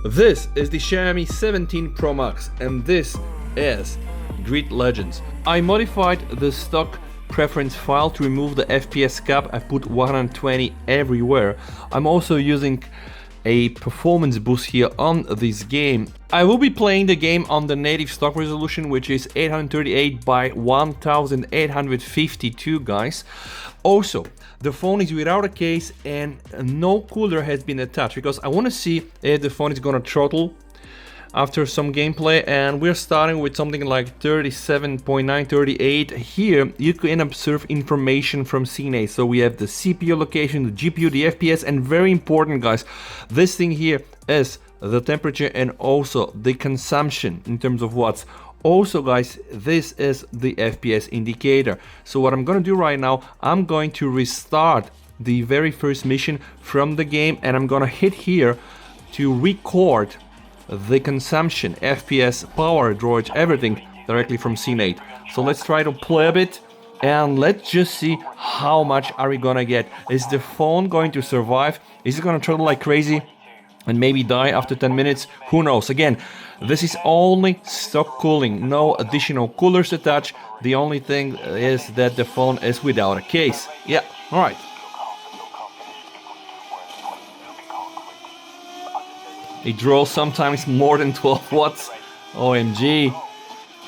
This is the Xiaomi 17 Pro Max and this is Grid Legends. I modified the stock preference file to remove the FPS cap. I put 120 everywhere. I'm also using a performance boost here on this game. I will be playing the game on the native stock resolution, which is 838 by 1852, guys. Also, the phone is without a case and no cooler has been attached because I want to see if the phone is gonna throttle after some gameplay, and we're starting with something like 37.9, 38. Here you can observe information from Scene. So we have the CPU location, the GPU, the FPS, and very important, guys, this thing here is the temperature and also the consumption in terms of watts. Also, guys, this is the FPS indicator. So what I'm gonna do right now, I'm going to restart the very first mission from the game and I'm gonna hit here to record the consumption, FPS, power, droids, everything directly from Scene 8. So let's try to play a bit and let's just see how much are we gonna get. Is the phone going to survive? Is it gonna throttle like crazy and maybe die after 10 minutes? Who knows? Again, this is only stock cooling, no additional coolers attached. The only thing is that the phone is without a case. Yeah, alright. It draws sometimes more than 12 watts. OMG.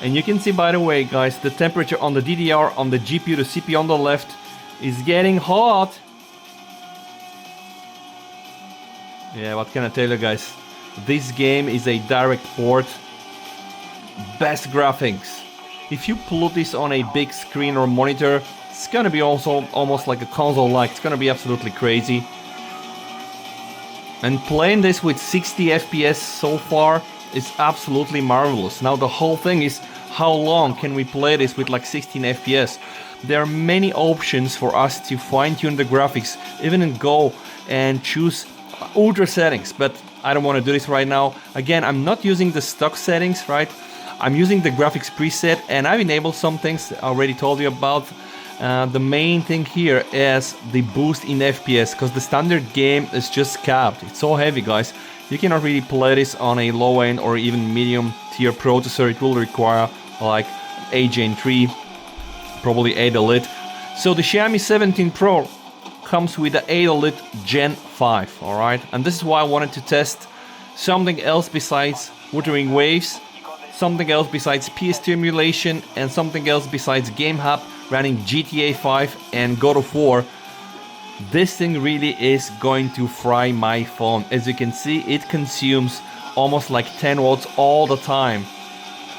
And you can see, by the way, guys, the temperature on the DDR, on the GPU, the CPU on the left is getting hot. Yeah, what can I tell you, guys? This game is a direct port. Best graphics. If you put this on a big screen or monitor, it's gonna be also almost like a console-like. It's gonna be absolutely crazy. And playing this with 60 FPS so far is absolutely marvelous. Now the whole thing is, how long can we play this with like 16 FPS? There are many options for us to fine-tune the graphics, even go and choose ultra settings, but I don't want to do this right now. Again, I'm not using the stock settings, right? I'm using the graphics preset and I've enabled some things I already told you about. The main thing here is the boost in FPS, because the standard game is just capped. It's so heavy, guys. You cannot really play this on a low end or even medium tier processor. It will require like a Gen 3, probably 8 Elite. So the Xiaomi 17 Pro comes with the 8 Elite Gen 5, alright? And this is why I wanted to test something else besides Wuthering Waves, something else besides PS2 emulation, and something else besides Game Hub running GTA 5 and God of War. This thing really is going to fry my phone. As you can see, it consumes almost like 10 watts all the time.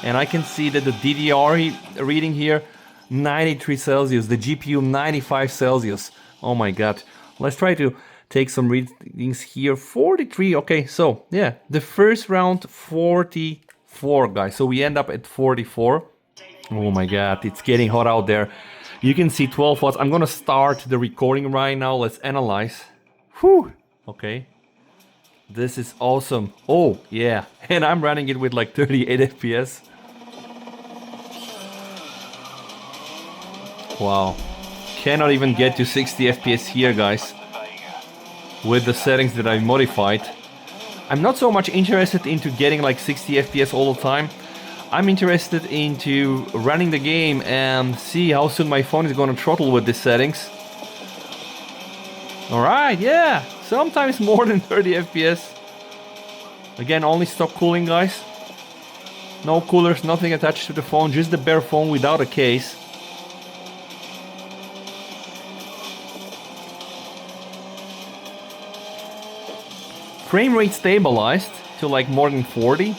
And I can see that the DDR reading here, 93 Celsius, the GPU 95 Celsius. Oh my god. Let's try to take some readings here. 43, okay, so yeah, the first round 44, guys. So we end up at 44. Oh my god, it's getting hot out there. You can see 12 watts. I'm gonna start the recording right now. Let's analyze. Whew. Okay. This is awesome. Oh, yeah. And I'm running it with like 38 FPS. Wow. Cannot even get to 60 FPS here, guys, with the settings that I modified. I'm not so much interested into getting like 60 FPS all the time. I'm interested into running the game and see how soon my phone is gonna throttle with these settings. Alright, yeah, sometimes more than 30 FPS. Again, only stock cooling, guys. No coolers, nothing attached to the phone, just the bare phone without a case. Frame rate stabilized to like more than 40.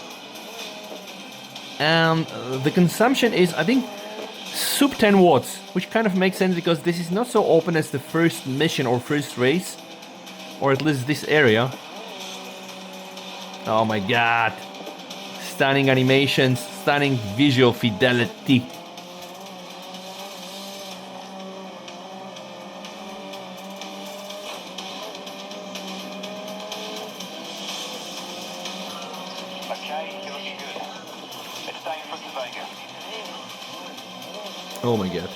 And the consumption is, I think, sub 10 watts, which kind of makes sense because this is not so open as the first mission or first race, or at least this area. Oh my god, stunning animations, stunning visual fidelity. Oh my god.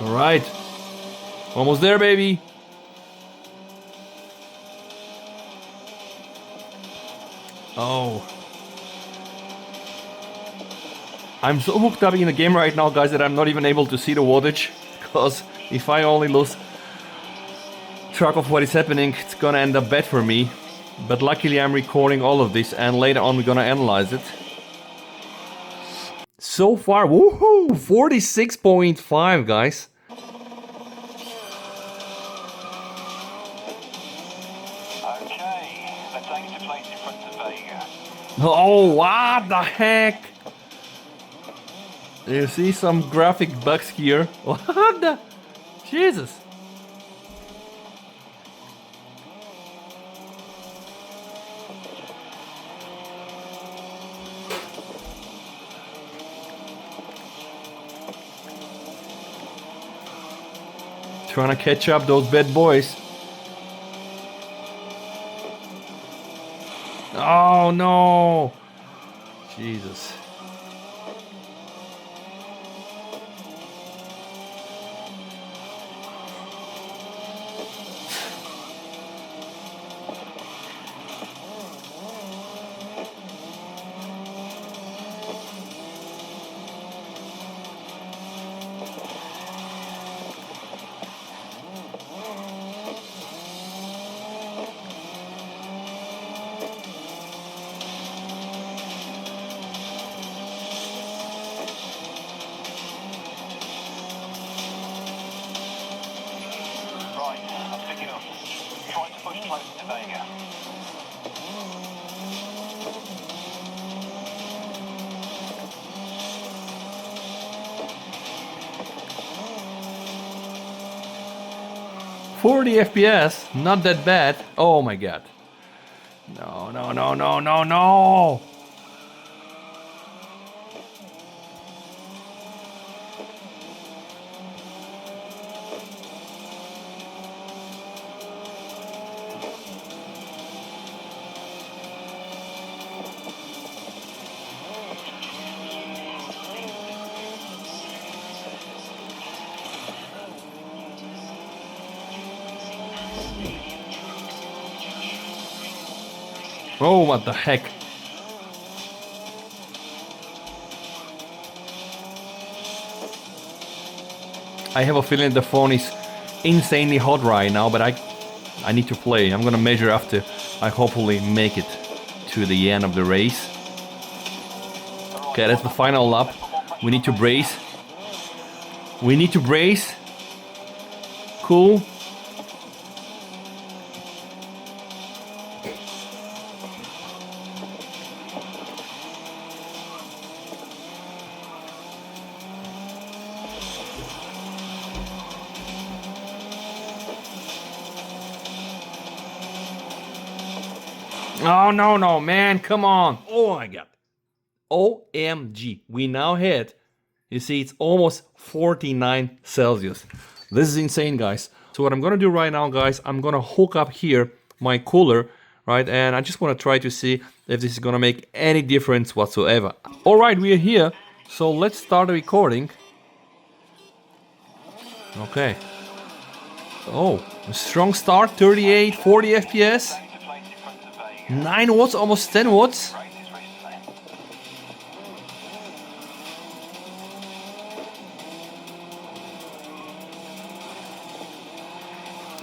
All right. Almost there, baby. Oh. I'm so hooked up in the game right now, guys, that I'm not even able to see the wattage. Because if I only lose track of what is happening, it's gonna end up bad for me. But luckily I'm recording all of this and later on we're gonna analyze it. So far, woohoo! 46.5, guys. Okay, let's aim to place in front of Vega. Oh, what the heck? You see some graphic bugs here. What the? Jesus. Trying to catch up those bad boys. Oh no! Jesus. Right, I'm picking up. Trying to push closer to Vega. .40 FPS, not that bad. Oh my god. No, no, no, no, no, no! Oh, what the heck? I have a feeling the phone is insanely hot right now, but I need to play. I'm gonna measure after I hopefully make it to the end of the race. Okay, that's the final lap. We need to brace. We need to brace. Cool. Oh, no, no, man, come on. Oh my god. OMG. We now hit, you see, it's almost 49 Celsius. This is insane, guys. So what I'm gonna do right now, guys, I'm gonna hook up here my cooler, right? And I just wanna try to see if this is gonna make any difference whatsoever. All right, we are here. So let's start the recording. Okay. Oh, a strong start, 38, 40 FPS. 9 watts, almost 10 watts.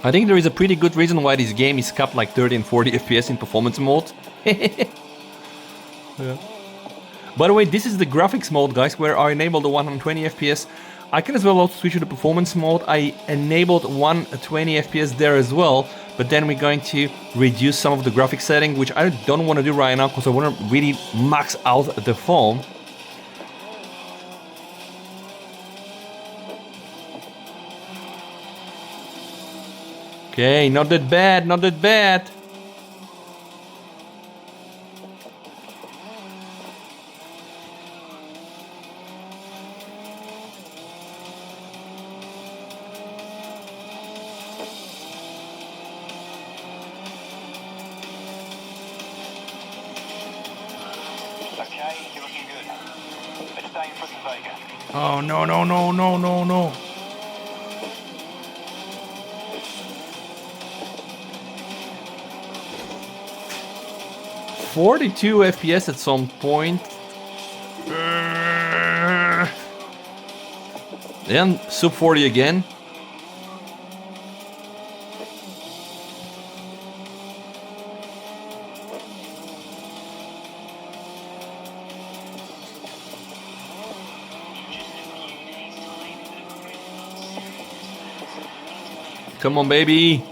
I think there is a pretty good reason why this game is capped like 30 and 40 FPS in performance mode. Yeah. By the way, this is the graphics mode, guys, where I enabled the 120 FPS. I can as well also switch to the performance mode. I enabled 120 FPS there as well, but then we're going to reduce some of the graphics setting, which I don't want to do right now because I want to really max out the phone. Okay, not that bad, not that bad. Okay, you're looking good. Let's stay in front of Vega. Oh, no, no, no, no, no, no. 42 FPS at some point. Then sub 40 again. Come on, baby.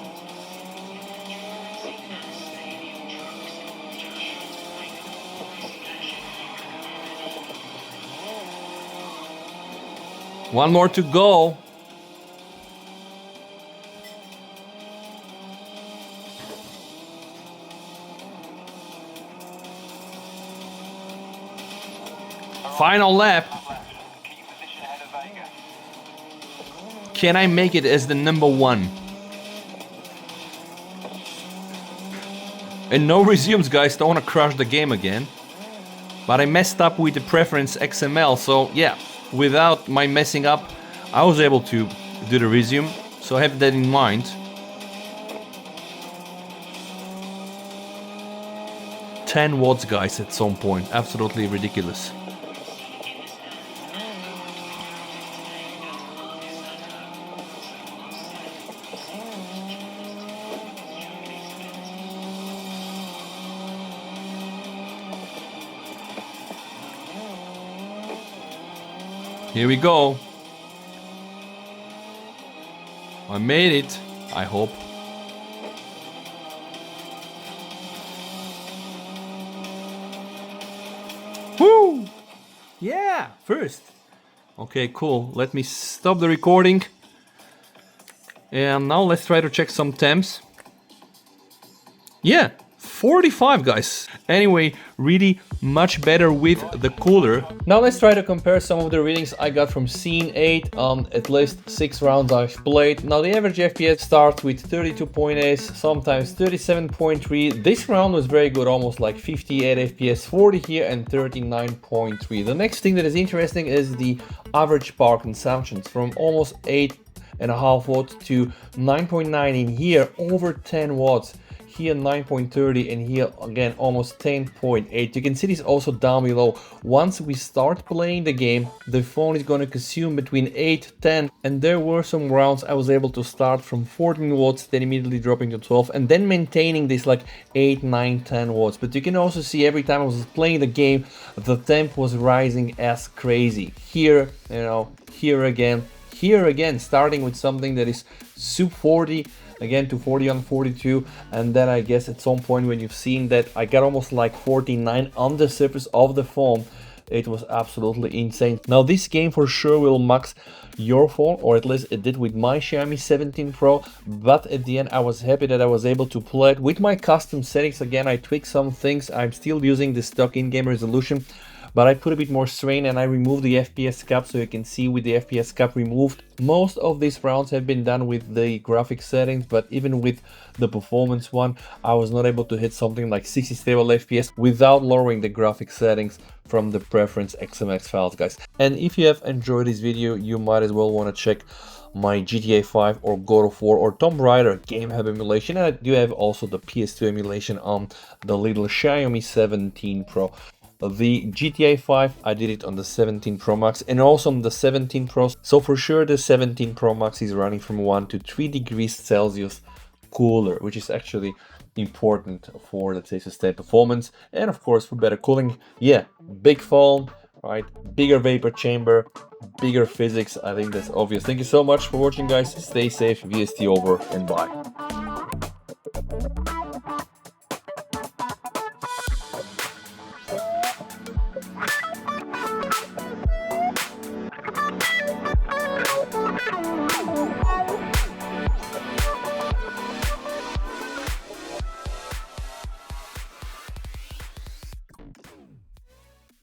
One more to go. Final lap. Keep position ahead of Vega. Can I make it as the number 1? And no resumes, guys. Don't want to crash the game again. But I messed up with the preference XML. So yeah, without my messing up, I was able to do the resume. So have that in mind. 10 watts, guys, at some point. Absolutely ridiculous. Here we go. I made it, I hope. Woo! Yeah, first. Okay, cool. Let me stop the recording. And now let's try to check some temps. Yeah, 45, guys. Anyway, really much better with the cooler. Now let's try to compare some of the readings I got from Scene 8 on at least 6 rounds I've played. Now the average FPS starts with 32.8, sometimes 37.3. This round was very good, almost like 58 FPS, 40 here and 39.3. The next thing that is interesting is the average power consumptions from almost 8.5 watts to 9.9 in here, over 10 watts. Here 9.30 and here again almost 10.8. You can see this also down below. Once we start playing the game, the phone is going to consume between 8-10, and there were some rounds I was able to start from 14 watts, then immediately dropping to 12, and then maintaining this like 8, 9, 10 watts. But you can also see every time I was playing the game, the temp was rising as crazy. Here, you know, here again, starting with something that is sub 40, again to 40 on 42, and then I guess at some point when you've seen that I got almost like 49 on the surface of the phone. It was absolutely insane. Now this game for sure will max your phone, or at least it did with my Xiaomi 17 Pro, but at the end I was happy that I was able to play it with my custom settings. Again, I tweaked some things. I'm still using the stock in-game resolution, but I put a bit more strain and I removed the FPS cap, so you can see with the FPS cap removed. Most of these rounds have been done with the graphics settings, but even with the performance one, I was not able to hit something like 60 stable FPS without lowering the graphics settings from the preference XMX files, guys. And if you have enjoyed this video, you might as well want to check my GTA 5 or God of War or Tomb Raider game hub emulation. And I do have also the PS2 emulation on the little Xiaomi 17 Pro. The GTA 5, I did it on the 17 Pro Max and also on the 17 Pro. So for sure the 17 Pro Max is running from 1 to 3 degrees Celsius cooler, which is actually important for, let's say, sustained performance and of course for better cooling. Yeah, big phone, right? Bigger vapor chamber, bigger physics. I think that's obvious. Thank you so much for watching, guys. Stay safe, VST over, and bye.